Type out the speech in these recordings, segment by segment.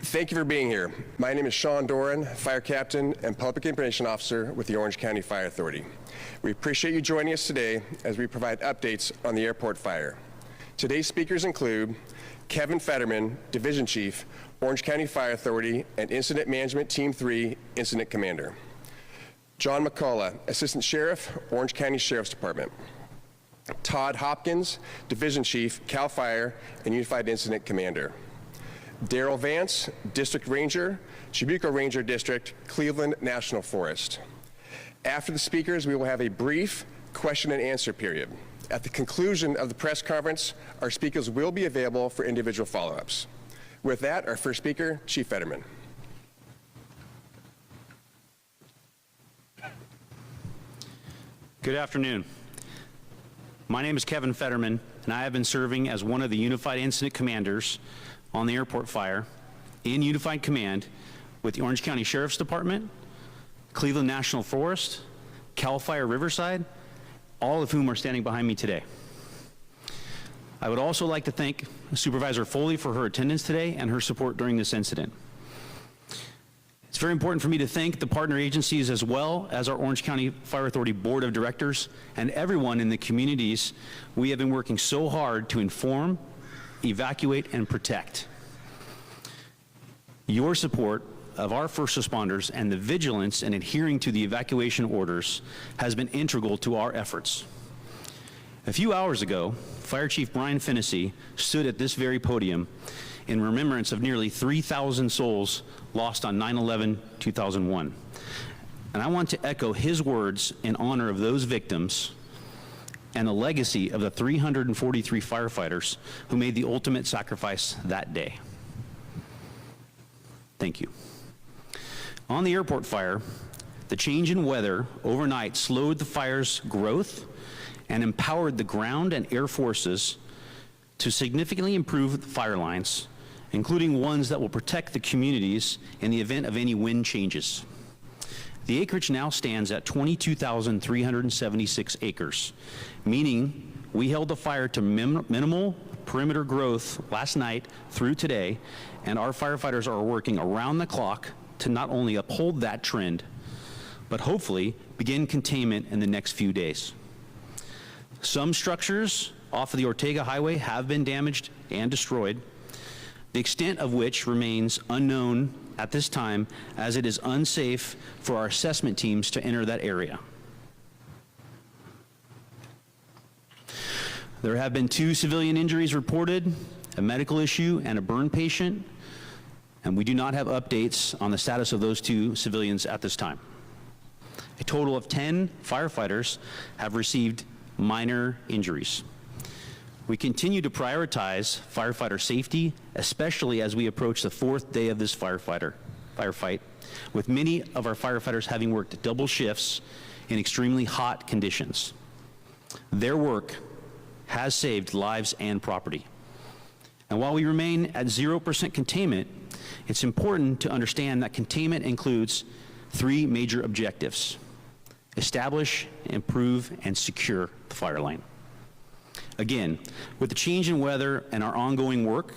Thank you for being here. My name is Sean Doran, Fire Captain and Public Information Officer with the Orange County Fire Authority. We appreciate you joining us today as we provide updates on the airport fire. Today's speakers include Kevin Fetterman, Division Chief, Orange County Fire Authority and Incident Management Team 3 Incident Commander. John McCullough, Assistant Sheriff, Orange County Sheriff's Department. Todd Hopkins, Division Chief, CAL FIRE and Unified Incident Commander. Daryl Vance, District Ranger, Chibuco Ranger District, Cleveland National Forest. After the speakers, we will have a brief question and answer period. At the conclusion of the press conference, our speakers will be available for individual follow-ups. With that, our first speaker, Chief Fetterman. Good afternoon. My name is Kevin Fetterman, and I have been serving as one of the Unified Incident Commanders on the airport fire in Unified Command with the Orange County Sheriff's Department, Cleveland National Forest, CAL FIRE Riverside, all of whom are standing behind me today. I would also like to thank Supervisor Foley for her attendance today and her support during this incident. It's very important for me to thank the partner agencies as well as our Orange County Fire Authority Board of Directors and everyone in the communities we have been working so hard to inform, evacuate, and protect. Your support of our first responders and the vigilance in adhering to the evacuation orders has been integral to our efforts. A few hours ago, Fire Chief Brian Fennessy stood at this very podium in remembrance of nearly 3,000 souls lost on 9/11/2001. And I want to echo his words in honor of those victims and the legacy of the 343 firefighters who made the ultimate sacrifice that day. Thank you. On the airport fire, the change in weather overnight slowed the fire's growth and empowered the ground and air forces to significantly improve the fire lines, including ones that will protect the communities in the event of any wind changes. The acreage now stands at 22,376 acres, meaning we held the fire to minimal perimeter growth last night through today, and our firefighters are working around the clock to not only uphold that trend, but hopefully begin containment in the next few days. Some structures off of the Ortega Highway have been damaged and destroyed, the extent of which remains unknown at this time, as it is unsafe for our assessment teams to enter that area. There have been 2 civilian injuries reported, a medical issue and a burn patient, and we do not have updates on the status of those 2 civilians at this time. A total of 10 firefighters have received minor injuries. We continue to prioritize firefighter safety, especially as we approach the 4th day of this firefight, with many of our firefighters having worked double shifts in extremely hot conditions. Their work has saved lives and property. And while we remain at 0% containment, it's important to understand that containment includes 3 major objectives: establish, improve, and secure the fire line. Again, with the change in weather and our ongoing work,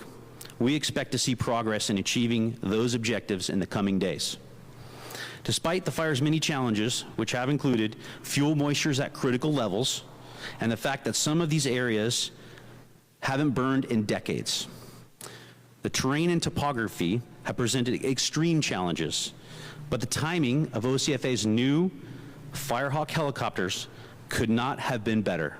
we expect to see progress in achieving those objectives in the coming days. Despite the fire's many challenges, which have included fuel moistures at critical levels, and the fact that some of these areas haven't burned in decades, the terrain and topography have presented extreme challenges, but the timing of OCFA's new Firehawk helicopters could not have been better.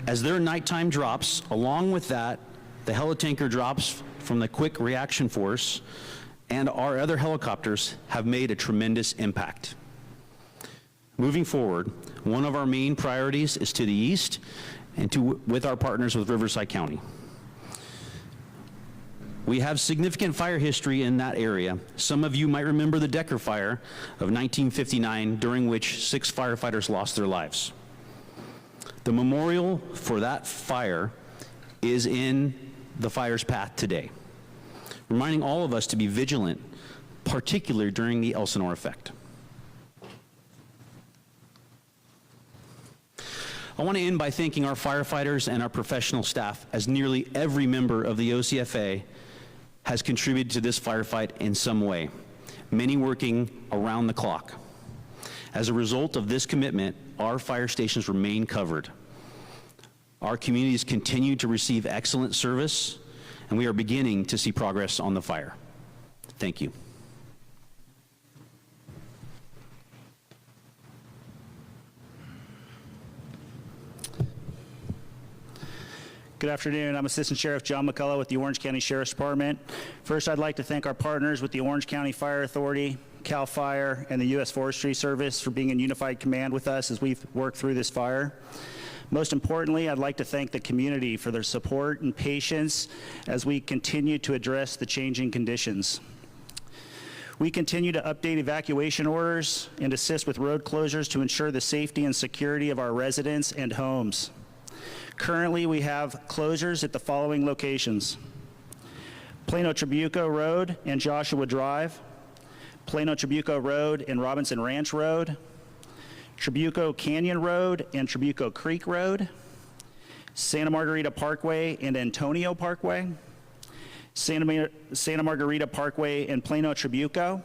As their nighttime drops, along with that, the helitanker drops from the Quick Reaction Force and our other helicopters have made a tremendous impact. Moving forward, one of our main priorities is to the east and with our partners with Riverside County. We have significant fire history in that area. Some of you might remember the Decker Fire of 1959, during which 6 firefighters lost their lives. The memorial for that fire is in the fire's path today, reminding all of us to be vigilant, particularly during the Elsinore effect. I want to end by thanking our firefighters and our professional staff, as nearly every member of the OCFA has contributed to this firefight in some way, many working around the clock. As a result of this commitment, our fire stations remain covered. Our communities continue to receive excellent service, and we are beginning to see progress on the fire. Thank you. Good afternoon. I'm Assistant Sheriff John McCullough with the Orange County Sheriff's Department. First, I'd like to thank our partners with the Orange County Fire Authority, CAL FIRE, and the U.S. Forestry Service for being in unified command with us as we've worked through this fire. Most importantly, I'd like to thank the community for their support and patience as we continue to address the changing conditions. We continue to update evacuation orders and assist with road closures to ensure the safety and security of our residents and homes. Currently, we have closures at the following locations: Plano Trabuco Road and Joshua Drive, Plano Trabuco Road and Robinson Ranch Road, Trabuco Canyon Road and Trabuco Creek Road, Santa Margarita Parkway and Antonio Parkway, Santa Margarita Parkway and Plano Trabuco,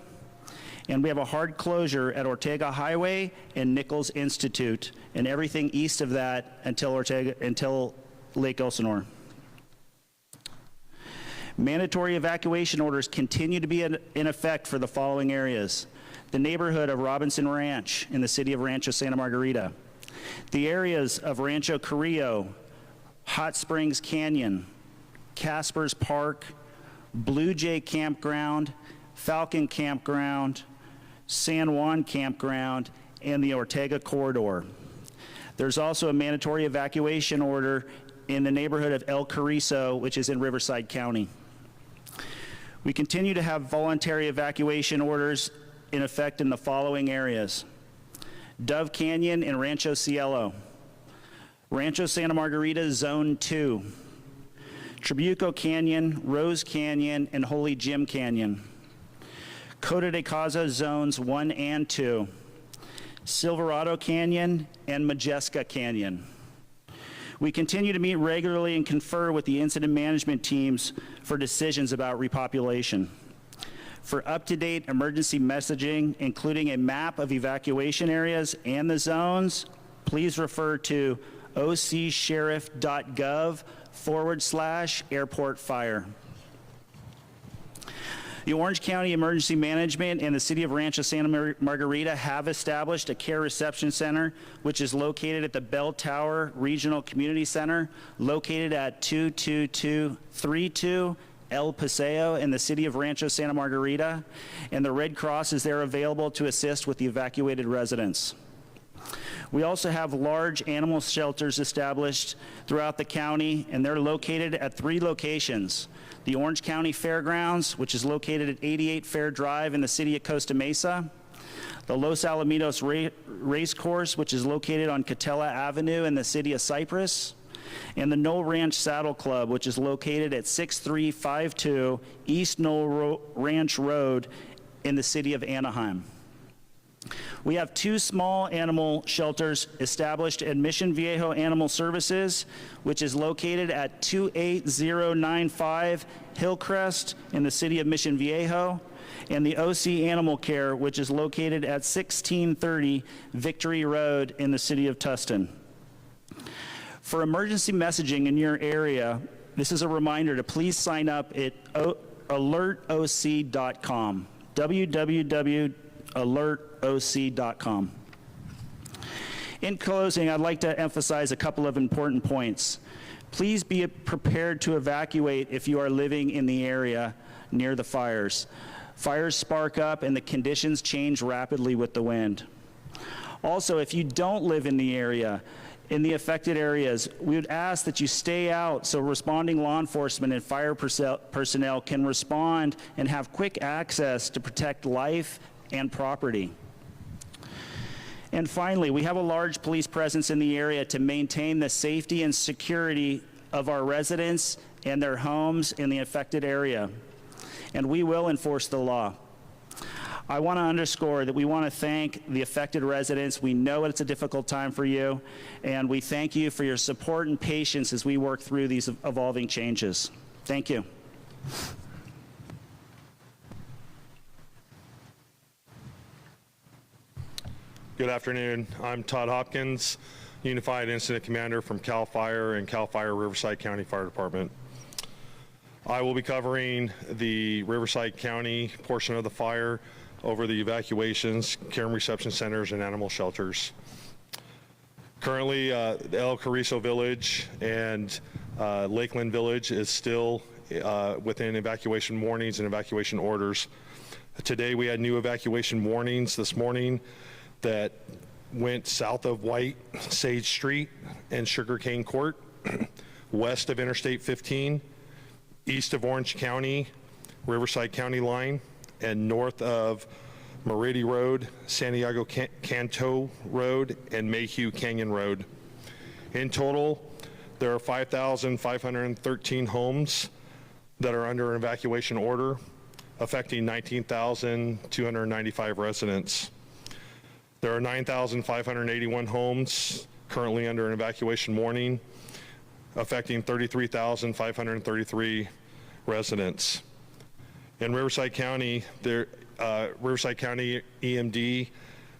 and we have a hard closure at Ortega Highway and Nichols Institute, and everything east of that until Lake Elsinore. Mandatory evacuation orders continue to be in effect for the following areas: the neighborhood of Robinson Ranch in the city of Rancho Santa Margarita, the areas of Rancho Carrillo, Hot Springs Canyon, Caspers Park, Blue Jay Campground, Falcon Campground, San Juan Campground, and the Ortega Corridor. There's also a mandatory evacuation order in the neighborhood of El Carrizo, which is in Riverside County. We continue to have voluntary evacuation orders in effect in the following areas: Dove Canyon and Rancho Cielo, Rancho Santa Margarita Zone 2, Trabuco Canyon, Rose Canyon, and Holy Jim Canyon, Coto de Caza Zones 1 and 2, Silverado Canyon, and Majesca Canyon. We continue to meet regularly and confer with the incident management teams for decisions about repopulation. For up-to-date emergency messaging, including a map of evacuation areas and the zones, please refer to ocsheriff.gov/airport fire. The Orange County Emergency Management and the City of Rancho Santa Margarita have established a care reception center, which is located at the Bell Tower Regional Community Center, located at 22232 El Paseo in the City of Rancho Santa Margarita, and the Red Cross is there available to assist with the evacuated residents. We also have large animal shelters established throughout the county, and they're located at 3 locations: the Orange County Fairgrounds, which is located at 88 Fair Drive in the city of Costa Mesa, the Los Alamitos Race Course, which is located on Catella Avenue in the city of Cypress, and the Knoll Ranch Saddle Club, which is located at 6352 East Knoll Ranch Road in the city of Anaheim. We have 2 small animal shelters established at Mission Viejo Animal Services, which is located at 28095 Hillcrest in the city of Mission Viejo, and the OC Animal Care, which is located at 1630 Victory Road in the city of Tustin. For emergency messaging in your area, this is a reminder to please sign up at alertoc.com, www.alertoc.com. In closing, I'd like to emphasize a couple of important points. Please be prepared to evacuate if you are living in the area near the fires. Fires spark up and the conditions change rapidly with the wind. Also, if you don't live in the area, in the affected areas, we would ask that you stay out so responding law enforcement and fire personnel can respond and have quick access to protect life and property. And finally, we have a large police presence in the area to maintain the safety and security of our residents and their homes in the affected area. And we will enforce the law. I want to underscore that we want to thank the affected residents. We know it's a difficult time for you, and we thank you for your support and patience as we work through these evolving changes. Thank you. Good afternoon. I'm Todd Hopkins, Unified Incident Commander from CAL FIRE and CAL FIRE Riverside County Fire Department. I will be covering the Riverside County portion of the fire over the evacuations, care and reception centers, and animal shelters. Currently, El Carrizo Village and Lakeland Village is still within evacuation warnings and evacuation orders. Today, we had new evacuation warnings this morning that went south of White Sage Street and Sugarcane Court, west of Interstate 15, east of Orange County, Riverside County line, and north of Meridi Road, Santiago Canto Road, and Mayhew Canyon Road. In total, there are 5,513 homes that are under an evacuation order, affecting 19,295 residents. There are 9,581 homes currently under an evacuation warning, affecting 33,533 residents. In Riverside County, Riverside County EMD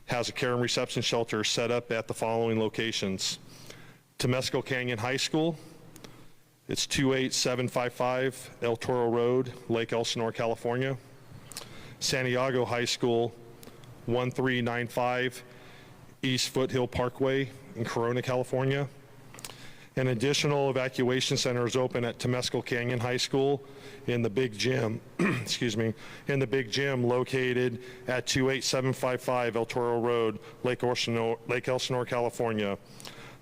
has a care and reception shelter set up at the following locations: Temescal Canyon High School, it's 28755 El Toro Road, Lake Elsinore, California. Santiago High School, 1395 East Foothill Parkway in Corona, California. An additional evacuation center is open at Temescal Canyon High School in the big gym, excuse me, in the big gym located at 28755 El Toro Road, Lake Elsinore, California.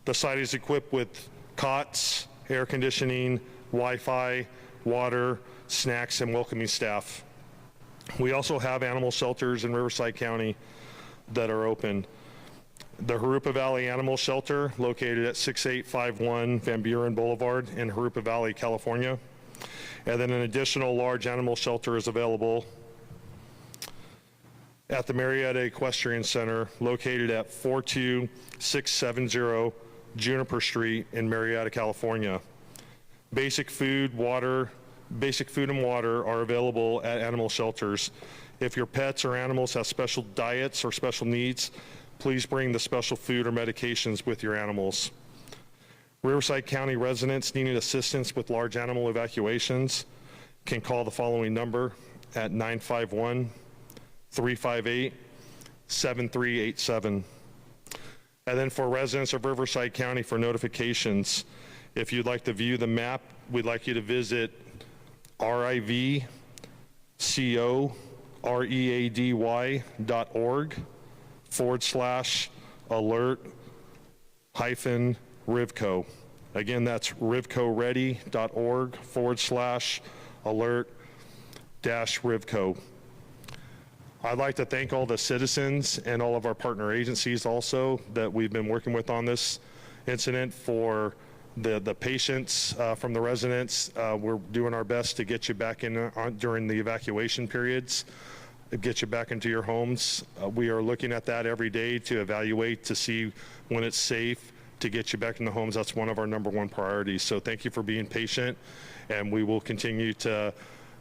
The site is equipped with cots, air conditioning, Wi-Fi, water, snacks, and welcoming staff. We also have animal shelters in Riverside County that are open. The Jurupa Valley Animal Shelter, located at 6851 Van Buren Boulevard in Jurupa Valley, California. And then an additional large animal shelter is available at the Marietta Equestrian Center, located at 42670 Juniper Street in Marietta, California. Basic food and water are available at animal shelters. If your pets or animals have special diets or special needs, please bring the special food or medications with your animals. Riverside County residents needing assistance with large animal evacuations can call the following number at 951-358-7387. And then for residents of Riverside County for notifications, if you'd like to view the map, we'd like you to visit riveco.org/alert-rivco. Again, that's rivcoready.org/alert-rivco. I'd like to thank all the citizens and all of our partner agencies also that we've been working with on this incident, for the patients from the residents. We're doing our best to get you back in during the evacuation periods, get you back into your homes. We are looking at that every day to evaluate to see when it's safe to get you back in the homes. That's one of our #1 priorities. So thank you for being patient, and we will continue to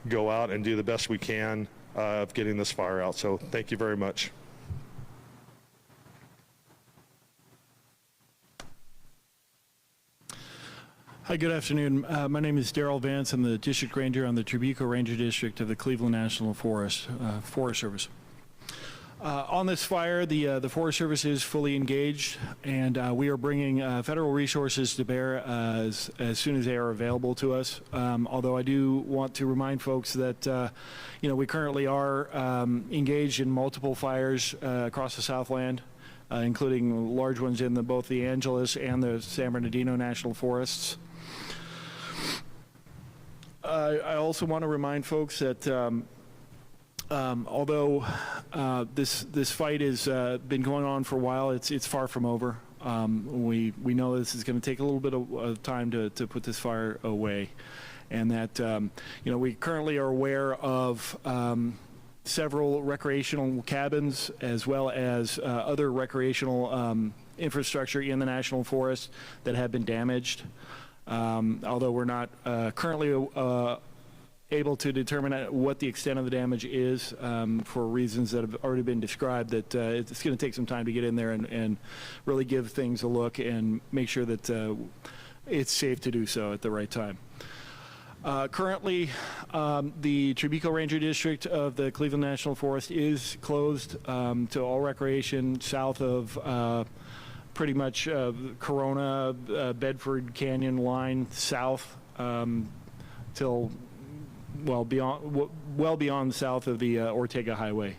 go out and do the best we can of getting this fire out. So thank you very much. Hi, good afternoon. My name is Daryl Vance. I'm the District Ranger on the Trabuco Ranger District of the Cleveland National Forest Service. On this fire, the Forest Service is fully engaged, and we are bringing federal resources to bear as soon as they are available to us. Although I do want to remind folks that we currently are engaged in multiple fires across the Southland, including large ones in both the Angeles and the San Bernardino National Forests. I also want to remind folks that although this fight has been going on for a while, it's far from over. We know this is going to take a little bit of time to put this fire away, and that we currently are aware of several recreational cabins as well as other recreational infrastructure in the national forest that have been damaged. Although we're not currently able to determine what the extent of the damage is for reasons that have already been described, that it's going to take some time to get in there and really give things a look and make sure that it's safe to do so at the right time. Currently, the Tribeco Ranger District of the Cleveland National Forest is closed to all recreation south of pretty much Corona, Bedford Canyon line south till well beyond south of the Ortega Highway.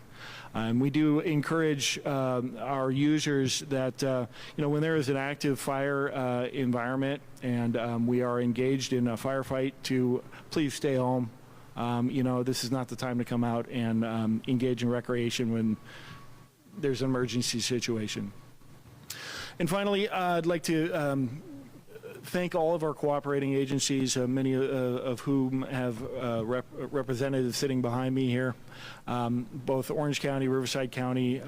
We do encourage our users that when there is an active fire environment and we are engaged in a firefight, to please stay home. This is not the time to come out and engage in recreation when there's an emergency situation. And finally, I'd like to thank all of our cooperating agencies, many of whom have representatives sitting behind me here, both Orange County, Riverside County,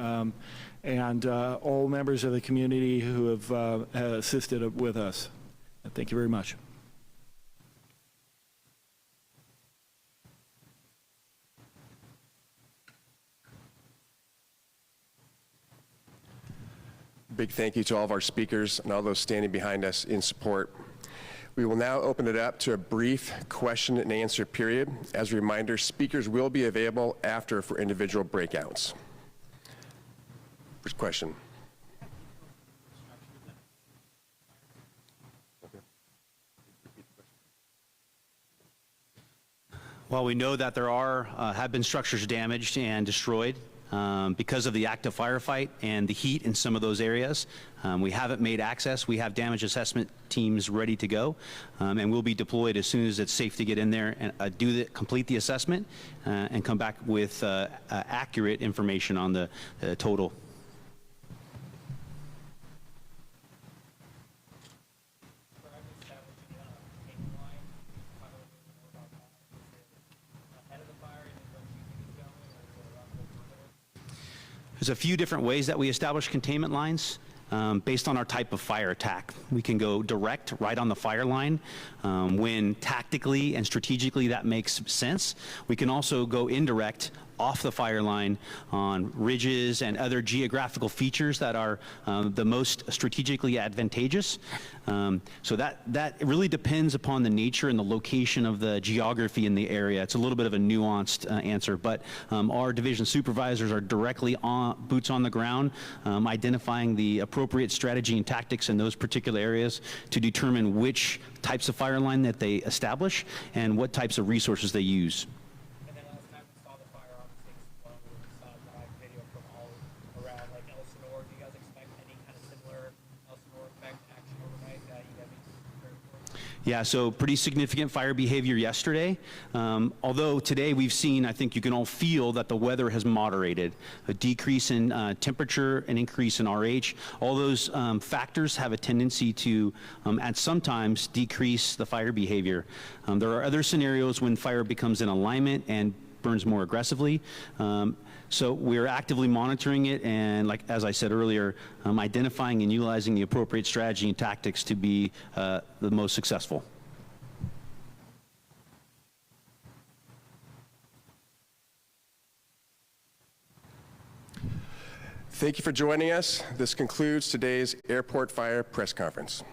and all members of the community who have assisted with us. Thank you very much. Big thank you to all of our speakers and all those standing behind us in support. We will now open it up to a brief question and answer period. As a reminder, speakers will be available after for individual breakouts. First question. Well, we know that there have been structures damaged and destroyed because of the active firefight and the heat in some of those areas. We haven't made access. We have damage assessment teams ready to go, and we'll be deployed as soon as it's safe to get in there and complete the assessment and come back with accurate information on the total. There's a few different ways that we establish containment lines based on our type of fire attack. We can go direct right on the fire line when tactically and strategically that makes sense. We can also go indirect off the fire line on ridges and other geographical features that are the most strategically advantageous. So that really depends upon the nature and the location of the geography in the area. It's a little bit of a nuanced answer, but our division supervisors are directly boots on the ground, identifying the appropriate strategy and tactics in those particular areas to determine which types of fire line that they establish and what types of resources they use. Yeah, so pretty significant fire behavior yesterday. Although today we've seen, I think you can all feel that the weather has moderated. A decrease in temperature, an increase in RH. All those factors have a tendency to, at sometimes, decrease the fire behavior. There are other scenarios when fire becomes in alignment and burns more aggressively. So we're actively monitoring it and, as I said earlier, identifying and utilizing the appropriate strategy and tactics to be the most successful. Thank you for joining us. This concludes today's Airport Fire Press Conference.